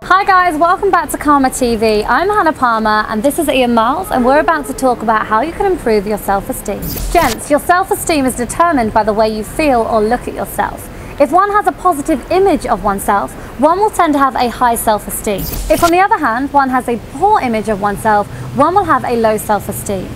Hi guys, welcome back to Karma TV. I'm Hannah Palmer and this is Ian Miles, and we're about to talk about how you can improve your self-esteem. Gents, your self-esteem is determined by the way you feel or look at yourself. If one has a positive image of oneself, one will tend to have a high self-esteem. If on the other hand, one has a poor image of oneself, one will have a low self-esteem.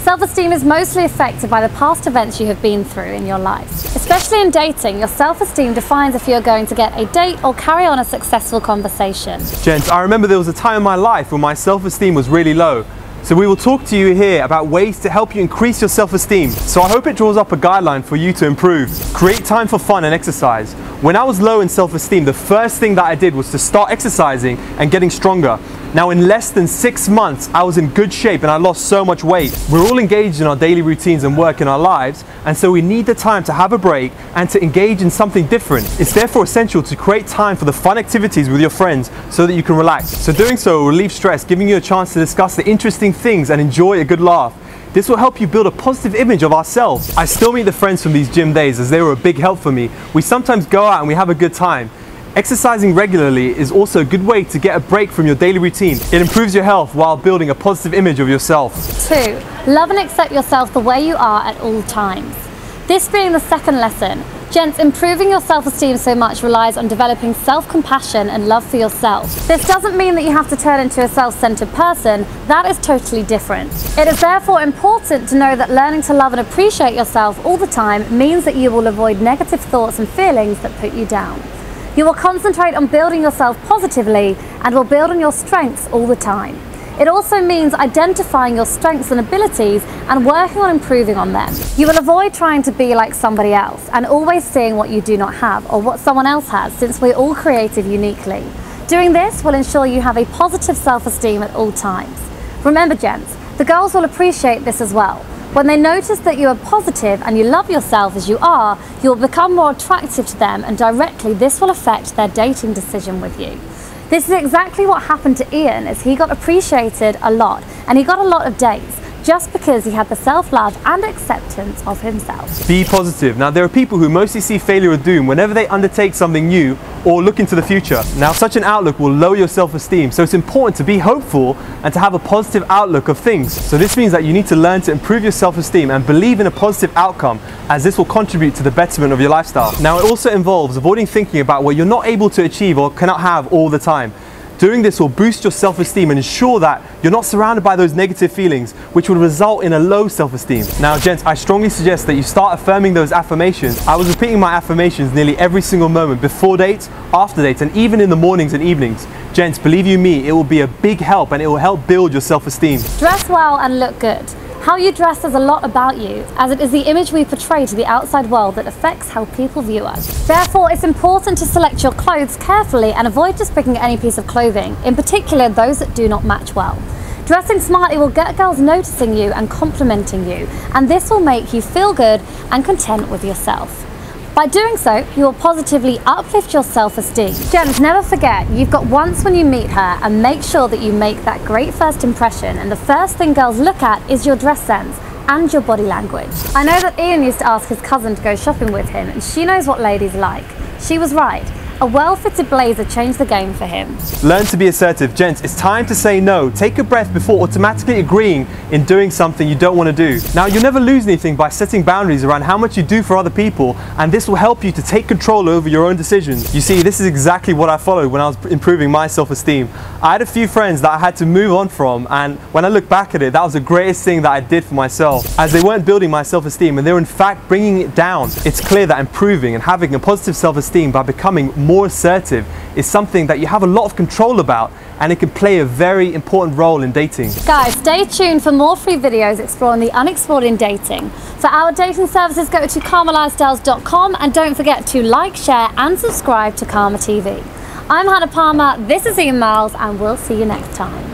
Self-esteem is mostly affected by the past events you have been through in your life. Especially in dating, your self-esteem defines if you're going to get a date or carry on a successful conversation. Gents, I remember there was a time in my life when my self-esteem was really low. So we will talk to you here about ways to help you increase your self-esteem. So I hope it draws up a guideline for you to improve. Create time for fun and exercise. When I was low in self-esteem, the first thing that I did was to start exercising and getting stronger. Now in less than 6 months, I was in good shape and I lost so much weight. We're all engaged in our daily routines and work in our lives, and so we need the time to have a break and to engage in something different. It's therefore essential to create time for the fun activities with your friends so that you can relax. So doing so will relieve stress, giving you a chance to discuss the interesting things and enjoy a good laugh. This will help you build a positive image of ourselves. I still meet the friends from these gym days as they were a big help for me. We sometimes go out and we have a good time. Exercising regularly is also a good way to get a break from your daily routine. It improves your health while building a positive image of yourself. 2. Love and accept yourself the way you are at all times. This being the second lesson, gents, improving your self-esteem so much relies on developing self-compassion and love for yourself. This doesn't mean that you have to turn into a self-centered person. That is totally different. It is therefore important to know that learning to love and appreciate yourself all the time means that you will avoid negative thoughts and feelings that put you down. You will concentrate on building yourself positively and will build on your strengths all the time. It also means identifying your strengths and abilities and working on improving on them. You will avoid trying to be like somebody else and always seeing what you do not have or what someone else has, since we're all created uniquely. Doing this will ensure you have a positive self-esteem at all times. Remember gents, the girls will appreciate this as well. When they notice that you are positive and you love yourself as you are, you will become more attractive to them, and directly this will affect their dating decision with you. This is exactly what happened to Ian, as he got appreciated a lot and he got a lot of dates just because he had the self-love and acceptance of himself. Be positive. Now there are people who mostly see failure or doom whenever they undertake something new or look into the future. Now such an outlook will lower your self-esteem, so it's important to be hopeful and to have a positive outlook of things. So this means that you need to learn to improve your self-esteem and believe in a positive outcome, as this will contribute to the betterment of your lifestyle. Now it also involves avoiding thinking about what you're not able to achieve or cannot have all the time. Doing this will boost your self-esteem and ensure that you're not surrounded by those negative feelings, which will result in a low self-esteem. Now gents, I strongly suggest that you start affirming those affirmations. I was repeating my affirmations nearly every single moment, before dates, after dates, and even in the mornings and evenings. Gents, believe you me, it will be a big help and it will help build your self-esteem. Dress well and look good. How you dress says a lot about you, as it is the image we portray to the outside world that affects how people view us. Therefore, it's important to select your clothes carefully and avoid just picking any piece of clothing, in particular those that do not match well. Dressing smartly will get girls noticing you and complimenting you, and this will make you feel good and content with yourself. By doing so, you will positively uplift your self-esteem. Gents, never forget, you've got once when you meet her, and make sure that you make that great first impression, and the first thing girls look at is your dress sense and your body language. I know that Ian used to ask his cousin to go shopping with him, and she knows what ladies like. She was right. A well-fitted blazer changed the game for him. Learn to be assertive. Gents, it's time to say no. Take a breath before automatically agreeing in doing something you don't want to do. Now, you'll never lose anything by setting boundaries around how much you do for other people, and this will help you to take control over your own decisions. You see, this is exactly what I followed when I was improving my self-esteem. I had a few friends that I had to move on from, and when I look back at it, that was the greatest thing that I did for myself, as they weren't building my self-esteem and they were in fact bringing it down. It's clear that improving and having a positive self-esteem by becoming more assertive is something that you have a lot of control about, and it can play a very important role in dating. Guys, stay tuned for more free videos exploring the unexplored in dating. For our dating services, go to Kamalifestyles.com, and don't forget to like, share and subscribe to Karma TV. I'm Hannah Palmer, this is Ian Miles, and we'll see you next time.